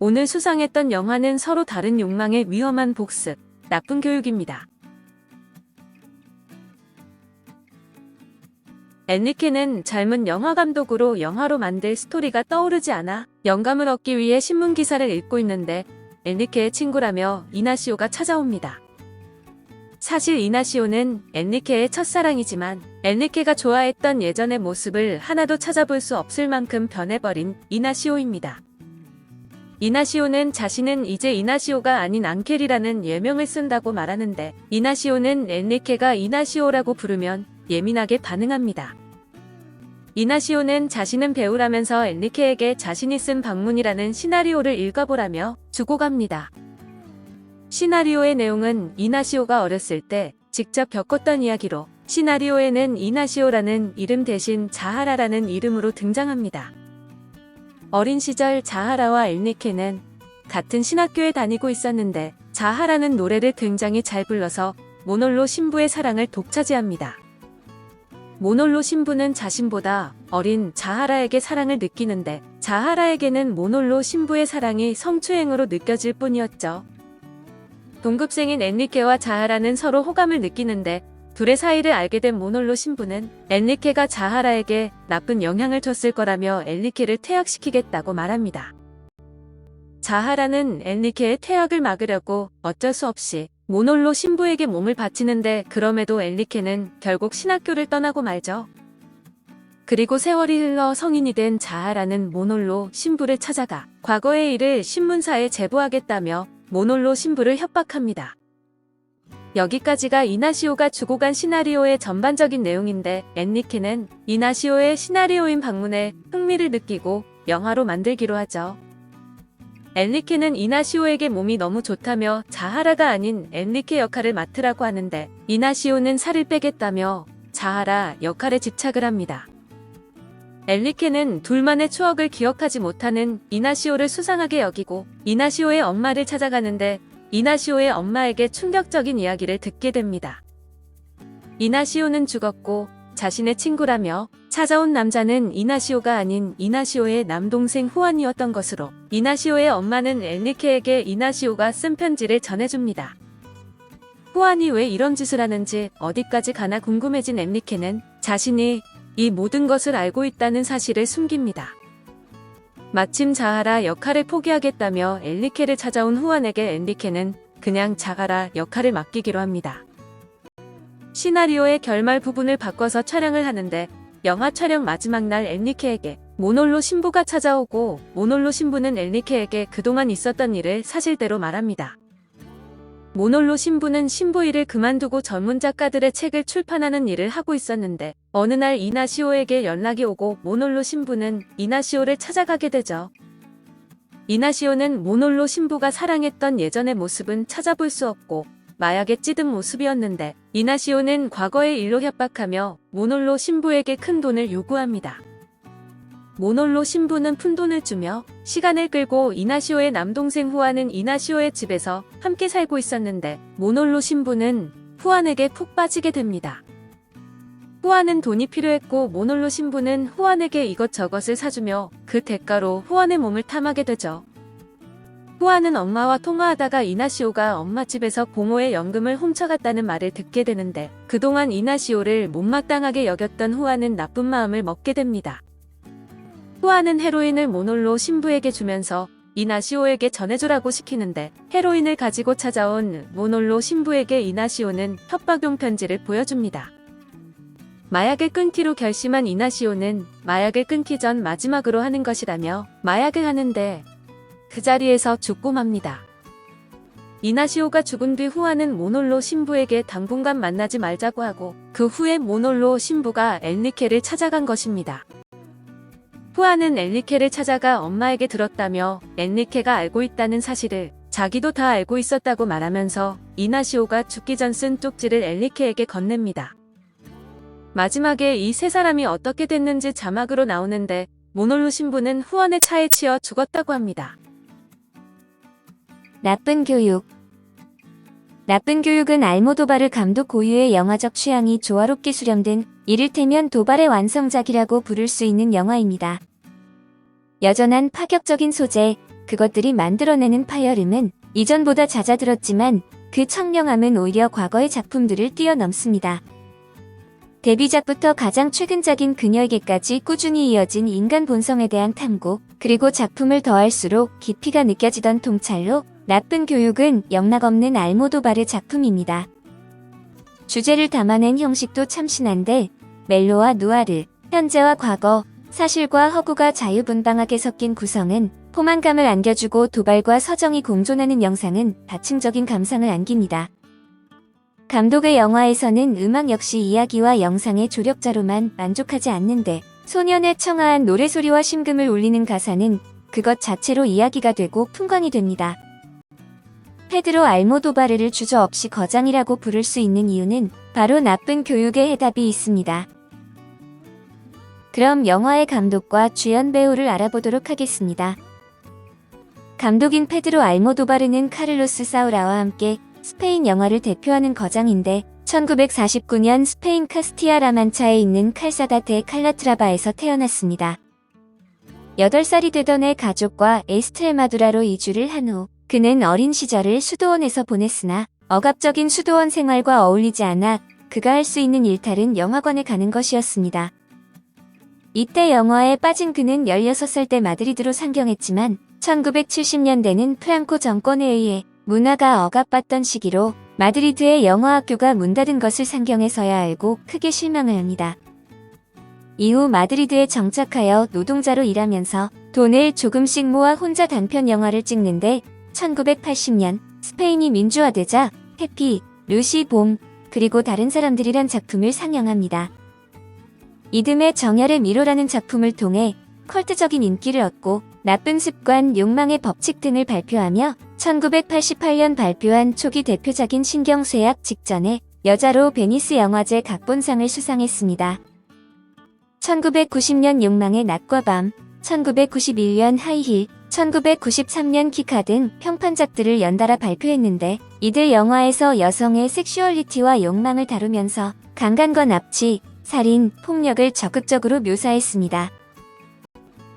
오늘 수상했던 영화는 서로 다른 욕망의 위험한 복습, 나쁜 교육입니다. 엔리케는 젊은 영화감독으로 영화로 만들 스토리가 떠오르지 않아 영감을 얻기 위해 신문기사를 읽고 있는데 엔리케의 친구라며 이나시오가 찾아옵니다. 사실 이나시오는 엔리케의 첫사랑이지만 엔리케가 좋아했던 예전의 모습을 하나도 찾아볼 수 없을 만큼 변해버린 이나시오입니다. 이나시오는 자신은 이제 이나시오가 아닌 앙켈이라는 예명을 쓴다고 말하는데 이나시오는 엔리케가 이나시오라고 부르면 예민하게 반응합니다. 이나시오는 자신은 배우라면서 엔리케에게 자신이 쓴 방문이라는 시나리오를 읽어보라며 주고 갑니다. 시나리오의 내용은 이나시오가 어렸을 때 직접 겪었던 이야기로 시나리오에는 이나시오라는 이름 대신 자하라라는 이름으로 등장합니다. 어린 시절 자하라와 엔리케는 같은 신학교에 다니고 있었는데 자하라는 노래를 굉장히 잘 불러서 모놀로 신부의 사랑을 독차지합니다. 모놀로 신부는 자신보다 어린 자하라에게 사랑을 느끼는데 자하라에게는 모놀로 신부의 사랑이 성추행으로 느껴질 뿐이었죠. 동급생인 엔리케와 자하라는 서로 호감을 느끼는데 둘의 사이를 알게 된 모놀로 신부는 엔리케가 자하라에게 나쁜 영향을 줬을 거라며 엔리케를 퇴학시키겠다고 말합니다. 자하라는 엔리케의 퇴학을 막으려고 어쩔 수 없이 모놀로 신부에게 몸을 바치는데 그럼에도 엔리케는 결국 신학교를 떠나고 말죠. 그리고 세월이 흘러 성인이 된 자하라는 모놀로 신부를 찾아가 과거의 일을 신문사에 제보하겠다며 모놀로 신부를 협박합니다. 여기까지가 이나시오가 주고 간 시나리오의 전반적인 내용인데 엔리케는 이나시오의 시나리오인 방문에 흥미를 느끼고 영화로 만들기로 하죠. 엔리케는 이나시오에게 몸이 너무 좋다며 자하라가 아닌 엔리케 역할을 맡으라고 하는데 이나시오는 살을 빼겠다며 자하라 역할에 집착을 합니다. 엔리케는 둘만의 추억을 기억하지 못하는 이나시오를 수상하게 여기고 이나시오의 엄마를 찾아가는데 이나시오의 엄마에게 충격적인 이야기를 듣게 됩니다. 이나시오는 죽었고 자신의 친구라며 찾아온 남자는 이나시오가 아닌 이나시오의 남동생 후안이었던 것으로 이나시오의 엄마는 엔리케에게 이나시오가 쓴 편지를 전해줍니다. 후안이 왜 이런 짓을 하는지 어디까지 가나 궁금해진 엔리케는 자신이 이 모든 것을 알고 있다는 사실을 숨깁니다. 마침 자하라 역할을 포기하겠다며 엔리케를 찾아온 후안에게 엔리케는 그냥 자하라 역할을 맡기기로 합니다. 시나리오의 결말 부분을 바꿔서 촬영을 하는데 영화 촬영 마지막 날 엔리케에게 모놀로 신부가 찾아오고 모놀로 신부는 엔리케에게 그동안 있었던 일을 사실대로 말합니다. 모놀로 신부는 신부 일을 그만두고 전문 작가들의 책을 출판하는 일을 하고 있었는데 어느 날 이나시오에게 연락이 오고 모놀로 신부는 이나시오를 찾아가게 되죠. 이나시오는 모놀로 신부가 사랑했던 예전의 모습은 찾아볼 수 없고 마약에 찌든 모습이었는데 이나시오는 과거의 일로 협박하며 모놀로 신부에게 큰 돈을 요구합니다. 모놀로 신부는 푼돈을 주며 시간을 끌고 이나시오의 남동생 후안은 이나시오의 집에서 함께 살고 있었는데 모놀로 신부는 후안에게 푹 빠지게 됩니다. 후안은 돈이 필요했고 모놀로 신부는 후안에게 이것저것을 사주며 그 대가로 후안의 몸을 탐하게 되죠. 후안은 엄마와 통화하다가 이나시오가 엄마 집에서 고모의 연금을 훔쳐갔다는 말을 듣게 되는데 그동안 이나시오를 못마땅하게 여겼던 후안은 나쁜 마음을 먹게 됩니다. 후안은 헤로인을 모놀로 신부에게 주면서 이나시오에게 전해주라고 시키는데 헤로인을 가지고 찾아온 모놀로 신부에게 이나시오는 협박용 편지를 보여줍니다. 마약을 끊기로 결심한 이나시오는 마약을 끊기 전 마지막으로 하는 것이라며 마약을 하는데 그 자리에서 죽고 맙니다. 이나시오가 죽은 뒤 후안은 모놀로 신부에게 당분간 만나지 말자고 하고 그 후에 모놀로 신부가 엔리케를 찾아간 것입니다. 후안은 엔리케를 찾아가 엄마에게 들었다며 엔리케가 알고 있다는 사실을 자기도 다 알고 있었다고 말하면서 이나시오가 죽기 전 쓴 쪽지를 엔리케에게 건넵니다. 마지막에 이 세 사람이 어떻게 됐는지 자막으로 나오는데 모놀로 신부는 후안의 차에 치여 죽었다고 합니다. 나쁜 교육. 나쁜 교육은 알모도바르 감독 고유의 영화적 취향이 조화롭게 수렴된 이를테면 도발의 완성작이라고 부를 수 있는 영화입니다. 여전한 파격적인 소재, 그것들이 만들어내는 파열음은 이전보다 잦아들었지만 그 청량함은 오히려 과거의 작품들을 뛰어넘습니다. 데뷔작부터 가장 최근작인 그녀에게까지 꾸준히 이어진 인간 본성에 대한 탐구, 그리고 작품을 더할수록 깊이가 느껴지던 통찰로 나쁜 교육은 영락없는 알모도바르 작품입니다. 주제를 담아낸 형식도 참신한데 멜로와 누아르, 현재와 과거, 사실과 허구가 자유분방하게 섞인 구성은 포만감을 안겨주고 도발과 서정이 공존하는 영상은 다층적인 감상을 안깁니다. 감독의 영화에서는 음악 역시 이야기와 영상의 조력자로만 만족하지 않는데 소년의 청아한 노래소리와 심금을 울리는 가사는 그것 자체로 이야기가 되고 풍광이 됩니다. 페드로 알모도바르를 주저없이 거장이라고 부를 수 있는 이유는 바로 나쁜 교육의 해답이 있습니다. 그럼 영화의 감독과 주연 배우를 알아보도록 하겠습니다. 감독인 페드로 알모도바르는 카를로스 사우라와 함께 스페인 영화를 대표하는 거장인데 1949년 스페인 카스티아-라만차에 있는 칼사다 데 칼라트라바에서 태어났습니다. 8살이 되던 해 가족과 에스트레마두라로 이주를 한 후 그는 어린 시절을 수도원에서 보냈으나 억압적인 수도원 생활과 어울리지 않아 그가 할 수 있는 일탈은 영화관에 가는 것이었습니다. 이때 영화에 빠진 그는 16살 때 마드리드로 상경했지만 1970년대는 프랑코 정권에 의해 문화가 억압받던 시기로 마드리드의 영화학교가 문 닫은 것을 상경해서야 알고 크게 실망을 합니다. 이후 마드리드에 정착하여 노동자로 일하면서 돈을 조금씩 모아 혼자 단편 영화를 찍는데 1980년 스페인이 민주화되자 해피, 루시 봄, 그리고 다른 사람들이란 작품을 상영합니다. 이듬해 정열의 미로라는 작품을 통해 컬트적인 인기를 얻고 나쁜 습관, 욕망의 법칙 등을 발표하며 1988년 발표한 초기 대표작인 신경쇠약 직전에 여자로 베니스 영화제 각본상을 수상했습니다. 1990년 욕망의 낮과 밤, 1991년 하이힐, 1993년 키카 등 평판작들을 연달아 발표했는데 이들 영화에서 여성의 섹슈얼리티와 욕망을 다루면서 강간과 납치, 살인, 폭력을 적극적으로 묘사했습니다.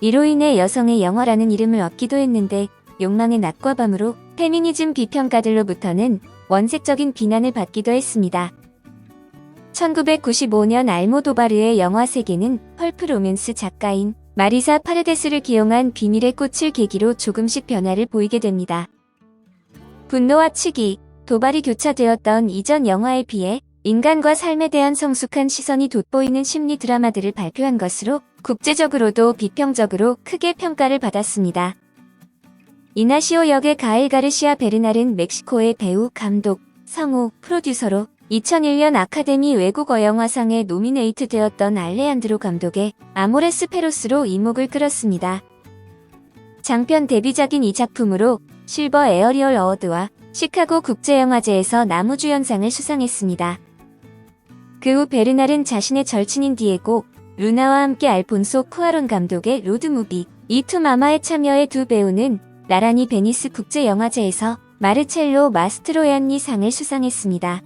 이로 인해 여성의 영화라는 이름을 얻기도 했는데 욕망의 낮과 밤으로 페미니즘 비평가들로부터는 원색적인 비난을 받기도 했습니다. 1995년 알모도바르의 영화 세계는 펄프 로맨스 작가인 마리사 파레데스를 기용한 비밀의 꽃을 계기로 조금씩 변화를 보이게 됩니다. 분노와 치기, 도발이 교차되었던 이전 영화에 비해 인간과 삶에 대한 성숙한 시선이 돋보이는 심리 드라마들을 발표한 것으로 국제적으로도 비평적으로 크게 평가를 받았습니다. 이나시오 역의 가엘 가르시아 베르날은 멕시코의 배우, 감독, 성우, 프로듀서로 2001년 아카데미 외국어 영화상에 노미네이트 되었던 알레한드로 감독의 아모레스 페로스로 이목을 끌었습니다. 장편 데뷔작인 이 작품으로 실버 에어리얼 어워드와 시카고 국제영화제에서 나무주연상을 수상했습니다. 그 후 베르날은 자신의 절친인 디에고 루나와 함께 알폰소 쿠아론 감독의 로드무비 이투 마마에 참여해 두 배우는 나란히 베니스 국제영화제에서 마르첼로 마스트로얀니 상을 수상했습니다.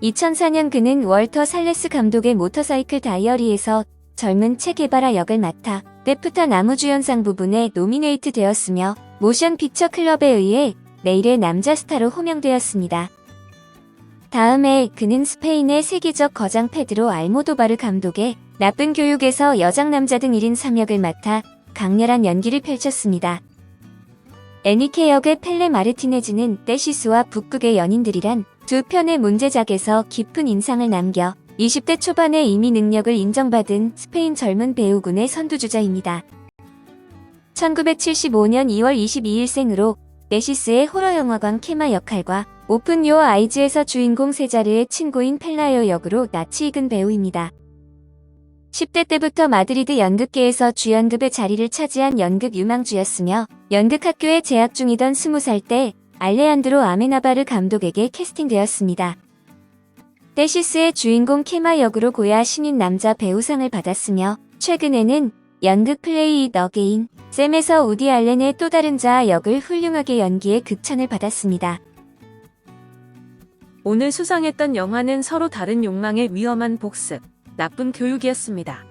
2004년 그는 월터 살레스 감독의 모터사이클 다이어리에서 젊은 체 게바라 역을 맡아 베프타 나무주연상 부분에 노미네이트 되었으며 모션 픽처 클럽에 의해 내일의 남자 스타로 호명되었습니다. 다음해 그는 스페인의 세계적 거장 페드로 알모도바르 감독의 나쁜 교육에서 여장남자 등 1인 3역을 맡아 강렬한 연기를 펼쳤습니다. 애니케 역의 펠레 마르티네즈는 떼시스와 북극의 연인들이란 두 편의 문제작에서 깊은 인상을 남겨 20대 초반에 이미 능력을 인정받은 스페인 젊은 배우군의 선두주자입니다. 1975년 2월 22일 생으로 떼시스의 호러 영화관 케마 역할과 오픈 요어 아이즈에서 주인공 세자르의 친구인 펠라요 역으로 낯이 익은 배우입니다. 10대 때부터 마드리드 연극계에서 주연급의 자리를 차지한 연극 유망주였으며 연극학교에 재학 중이던 20살 때 알레한드로 아메나바르 감독에게 캐스팅되었습니다. 떼시스의 주인공 케마 역으로 고야 신인 남자 배우상을 받았으며 최근에는 연극 플레이 잇 어게인, 샘에서 우디 알렌의 또 다른 자아 역을 훌륭하게 연기해 극찬을 받았습니다. 오늘 수상했던 영화는 서로 다른 욕망의 위험한 복습, 나쁜 교육이었습니다.